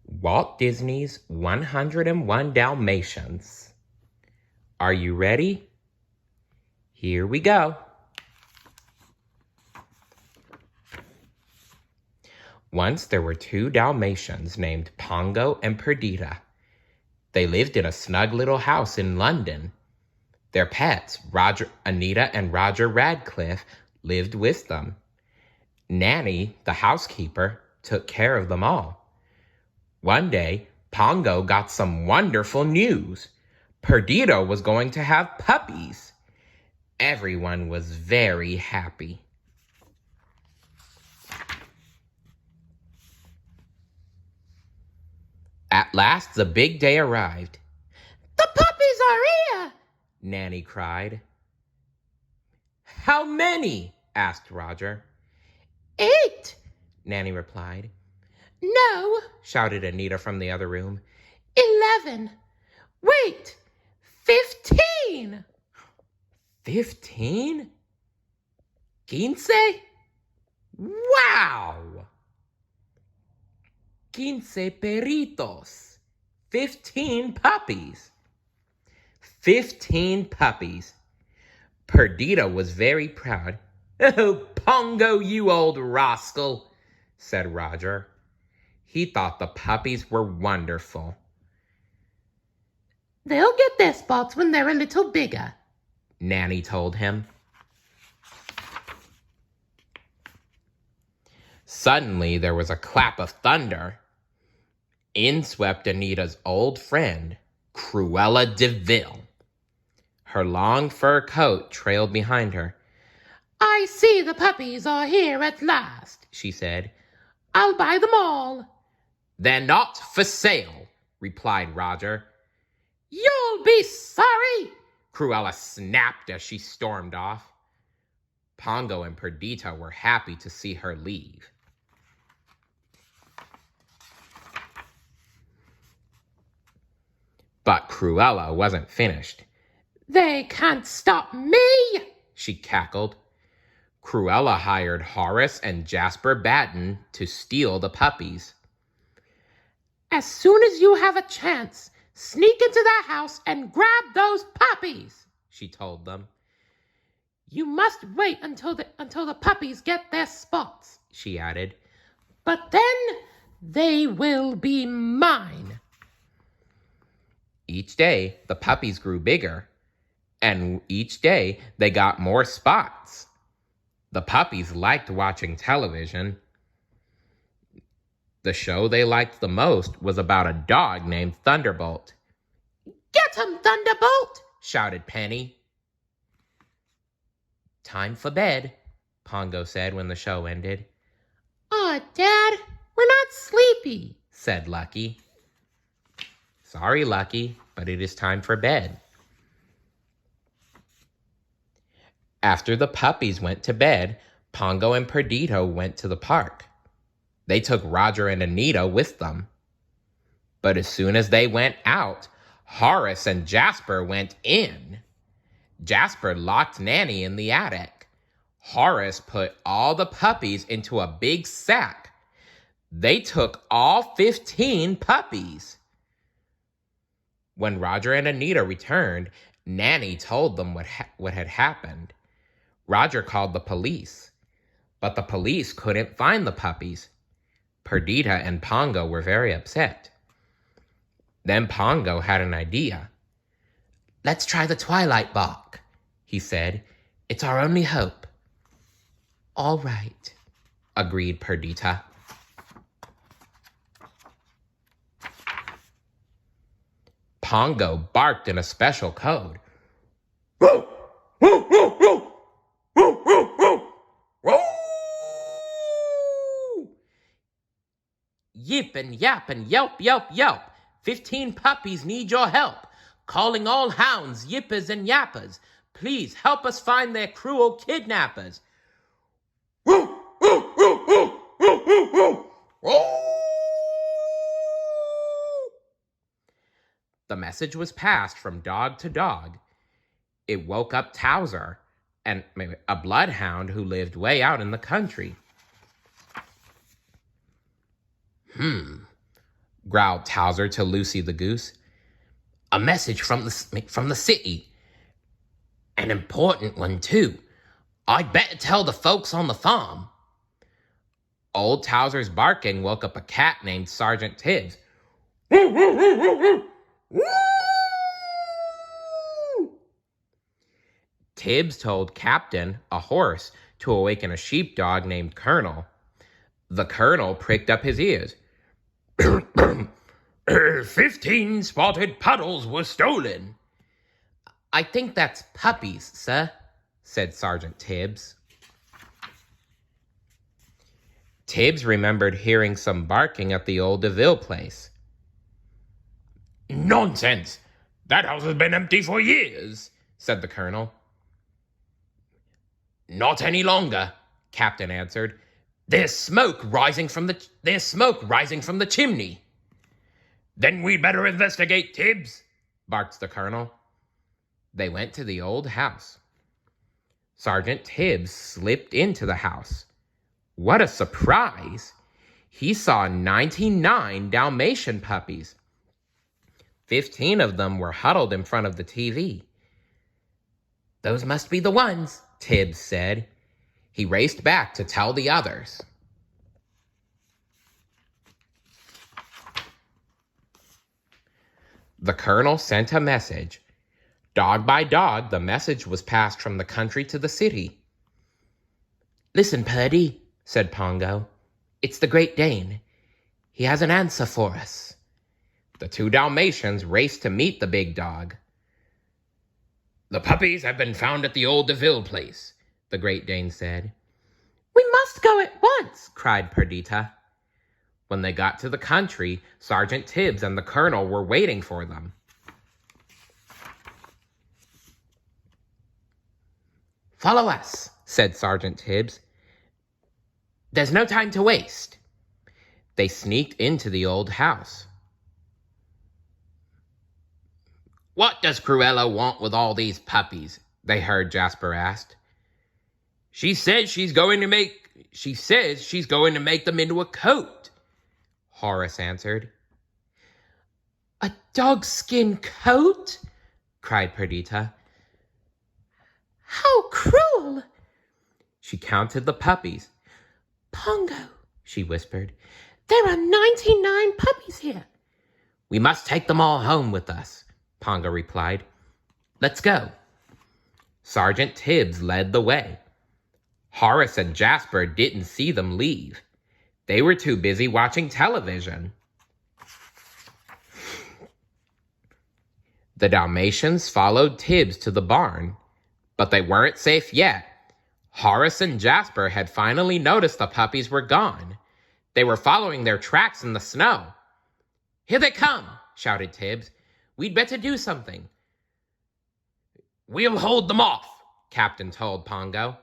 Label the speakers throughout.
Speaker 1: Walt Disney's 101 Dalmatians. Are you ready? Here we go. Once there were two Dalmatians named Pongo and Perdita. They lived in a snug little house in London. Their pets, Anita and Roger Radcliffe, lived with them. Nanny, the housekeeper, took care of them all. One day, Pongo got some wonderful news. Perdita was going to have puppies. Everyone was very happy. At last, the big day arrived. "The puppies are here!" Nanny cried. "How many?" asked Roger. "8," Nanny replied. "No," shouted Anita from the other room. 11. Wait, 15. 15? 15? Wow! 15 perritos. 15 puppies. 15 puppies. Perdita was very proud. "Oh, Pongo, you old rascal," said Roger. He thought the puppies were wonderful. "They'll get their spots when they're a little bigger," Nanny told him. Suddenly, there was a clap of thunder. In swept Anita's old friend, Cruella De Vil. Her long fur coat trailed behind her. "I see the puppies are here at last," she said. "I'll buy them all." "They're not for sale," replied Roger. "You'll be sorry," Cruella snapped as she stormed off. Pongo and Perdita were happy to see her leave. But Cruella wasn't finished. "They can't stop me," she cackled. Cruella hired Horace and Jasper Badun to steal the puppies. "As soon as you have a chance, sneak into the house and grab those puppies," she told them. "You must wait until the puppies get their spots," she added. "But then they will be mine." Each day, the puppies grew bigger, and each day they got more spots. The puppies liked watching television. The show they liked the most was about a dog named Thunderbolt. "Get him, Thunderbolt!" shouted Penny. "Time for bed," Pongo said when the show ended. "Aw, Dad, we're not sleepy," said Lucky. "Sorry, Lucky, but it is time for bed." After the puppies went to bed, Pongo and Perdita went to the park. They took Roger and Anita with them. But as soon as they went out, Horace and Jasper went in. Jasper locked Nanny in the attic. Horace put all the puppies into a big sack. They took all 15 puppies. When Roger and Anita returned, Nanny told them what had happened. Roger called the police, but the police couldn't find the puppies. Perdita and Pongo were very upset. Then Pongo had an idea. "Let's try the Twilight Bark," he said. "It's our only hope." "All right," agreed Perdita. Pongo barked in a special code. "Woo! Woo! Woo! Woo! Woo! Woo! Woo! Woo!" Yip and yap and yelp, yelp, yelp. 15 puppies need your help. Calling all hounds, yippers and yappers. Please help us find their cruel kidnappers. Woo! Woo! Woo! Woo! Woo! Woo! Woo! Woo! The message was passed from dog to dog. It woke up Towser, and a bloodhound who lived way out in the country. growled Towser to Lucy the goose. "A message from the city. An important one, too. I'd better tell the folks on the farm." Old Towser's barking woke up a cat named Sergeant Tibbs. Tibbs told Captain, a horse, to awaken a sheepdog named Colonel. The Colonel pricked up his ears. 15 spotted puddles were stolen. "I think that's puppies, sir," said Sergeant Tibbs. Tibbs remembered hearing some barking at the old De Vil place. "Nonsense! That house has been empty for years," said the Colonel. "Not any longer," Captain answered. There's smoke rising from the chimney." "Then we'd better investigate, Tibbs," barked the Colonel. They went to the old house. Sergeant Tibbs slipped into the house. What a surprise! He saw 99 Dalmatian puppies. 15 of them were huddled in front of the TV. "Those must be the ones," Tibbs said. He raced back to tell the others. The Colonel sent a message. Dog by dog, the message was passed from the country to the city. "Listen, Purdy," said Pongo. "It's the Great Dane. He has an answer for us." The 2 Dalmatians raced to meet the big dog. "The puppies have been found at the old De Vil place," the Great Dane said. "We must go at once," cried Perdita. When they got to the country, Sergeant Tibbs and the Colonel were waiting for them. "Follow us," said Sergeant Tibbs. "There's no time to waste." They sneaked into the old house. "What does Cruella want with all these puppies?" they heard Jasper ask. She says she's going to make them into a coat," Horace answered. "A dogskin coat?" cried Perdita. "How cruel!" She counted the puppies. "Pongo," she whispered, "there are 99 puppies here." "We must take them all home with us," Pongo replied. "Let's go." Sergeant Tibbs led the way. Horace and Jasper didn't see them leave. They were too busy watching television. The Dalmatians followed Tibbs to the barn, but they weren't safe yet. Horace and Jasper had finally noticed the puppies were gone. They were following their tracks in the snow. "Here they come," shouted Tibbs. "We'd better do something." "We'll hold them off," Captain told Pongo.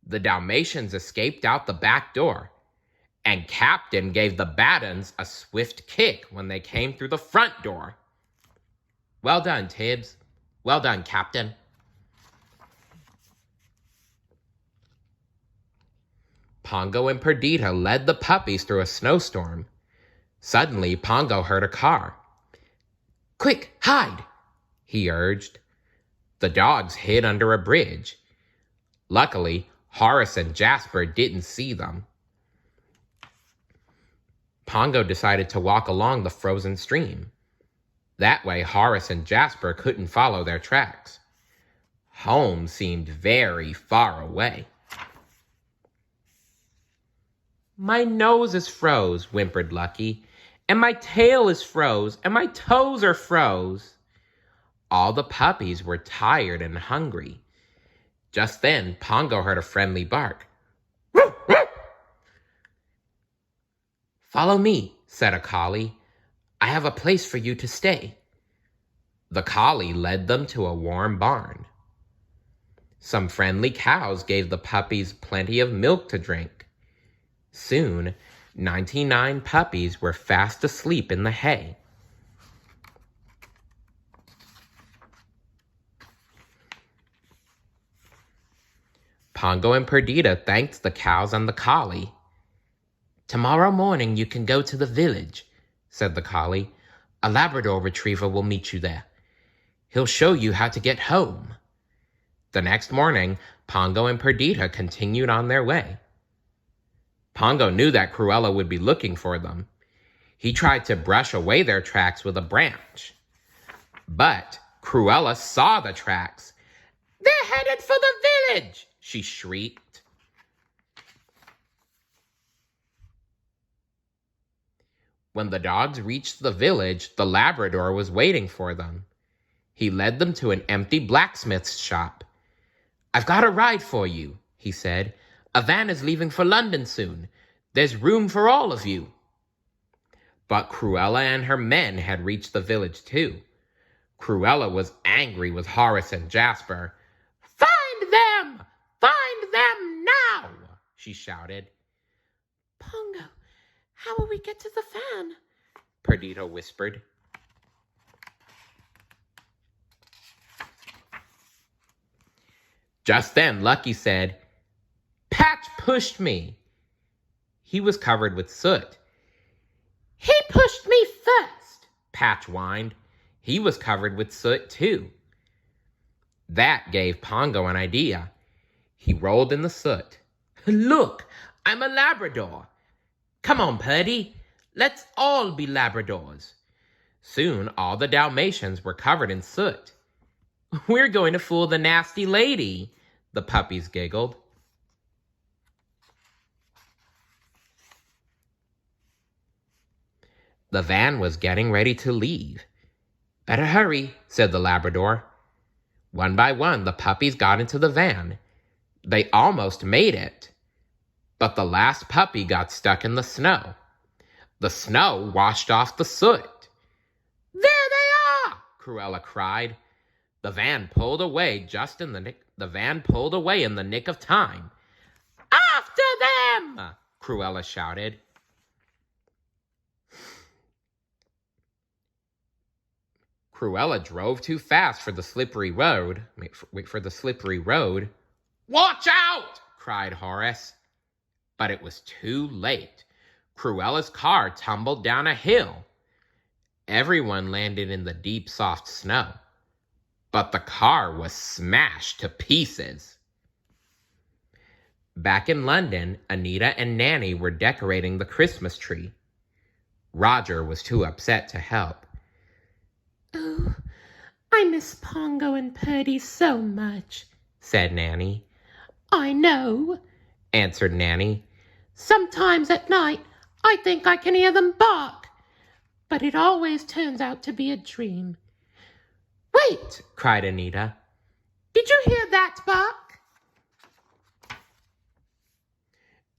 Speaker 1: The Dalmatians escaped out the back door, and Captain gave the Baduns a swift kick when they came through the front door. "Well done, Tibbs. Well done, Captain." Pongo and Perdita led the puppies through a snowstorm. Suddenly, Pongo heard a car. "Quick, hide," he urged. The dogs hid under a bridge. Luckily, Horace and Jasper didn't see them. Pongo decided to walk along the frozen stream. That way, Horace and Jasper couldn't follow their tracks. Home seemed very far away. "My nose is froze," whimpered Lucky, "and my tail is froze, and my toes are froze." All the puppies were tired and hungry. Just then, Pongo heard a friendly bark. "Woof, woof." "Follow me," said a collie. "I have a place for you to stay." The collie led them to a warm barn. Some friendly cows gave the puppies plenty of milk to drink. Soon, 99 puppies were fast asleep in the hay. Pongo and Perdita thanked the cows and the collie. "Tomorrow morning you can go to the village," said the collie. "A Labrador retriever will meet you there. He'll show you how to get home." The next morning, Pongo and Perdita continued on their way. Pongo knew that Cruella would be looking for them. He tried to brush away their tracks with a branch. But Cruella saw the tracks. "They're headed for the village!" she shrieked. When the dogs reached the village, the Labrador was waiting for them. He led them to an empty blacksmith's shop. "I've got a ride for you," he said. "A van is leaving for London soon. There's room for all of you." But Cruella and her men had reached the village too. Cruella was angry with Horace and Jasper. "Find them! Find them now!" she shouted.
Speaker 2: "Pongo, how will we get to the van?"
Speaker 1: Perdita whispered. Just then, Lucky said, "Patch pushed me." He was covered with soot.
Speaker 2: "He pushed me first,"
Speaker 1: Patch whined. He was covered with soot too. That gave Pongo an idea. He rolled in the soot. "Look, I'm a Labrador. Come on, Purdy. Let's all be Labradors." Soon all the Dalmatians were covered in soot. "We're going to fool the nasty lady," the puppies giggled. The van was getting ready to leave. "Better hurry," said the Labrador. One by one, the puppies got into the van. They almost made it. But the last puppy got stuck in the snow. The snow washed off the soot. "There they are!" Cruella cried. The van pulled away in the nick of time. "After them!" Cruella shouted. Cruella drove too fast for the slippery road. For the slippery road. "Watch out!" cried Horace. But it was too late. Cruella's car tumbled down a hill. Everyone landed in the deep, soft snow. But the car was smashed to pieces. Back in London, Anita and Nanny were decorating the Christmas tree. Roger was too upset to help.
Speaker 2: "Oh, I miss Pongo and Purdy so much,"
Speaker 1: said Nanny.
Speaker 2: "I know,"
Speaker 1: answered Nanny.
Speaker 2: "Sometimes at night I think I can hear them bark, but it always turns out to be a dream."
Speaker 1: "Wait!" cried Anita.
Speaker 2: "Did you hear that bark?"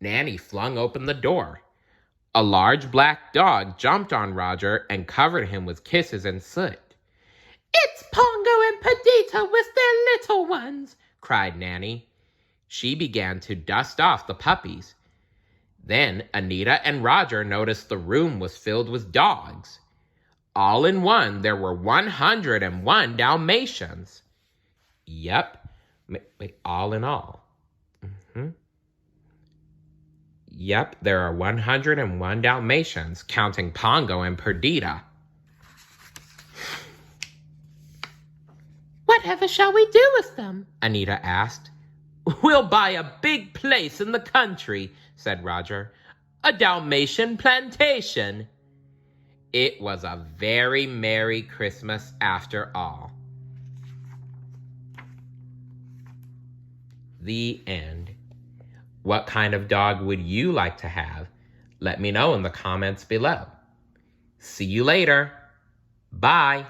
Speaker 1: Nanny flung open the door. A large black dog jumped on Roger and covered him with kisses and soot.
Speaker 2: "It's Pongo and Perdita with their little ones,"
Speaker 1: cried Nanny. She began to dust off the puppies. Then Anita and Roger noticed the room was filled with dogs. All in one, there were 101 Dalmatians. Yep, all in all. Yep, there are 101 Dalmatians, counting Pongo and Perdita.
Speaker 2: "Whatever shall we do with them?"
Speaker 1: Anita asked. "We'll buy a big place in the country," said Roger. "A Dalmatian plantation." It was a very Merry Christmas after all. The end. What kind of dog would you like to have? Let me know in the comments below. See you later. Bye.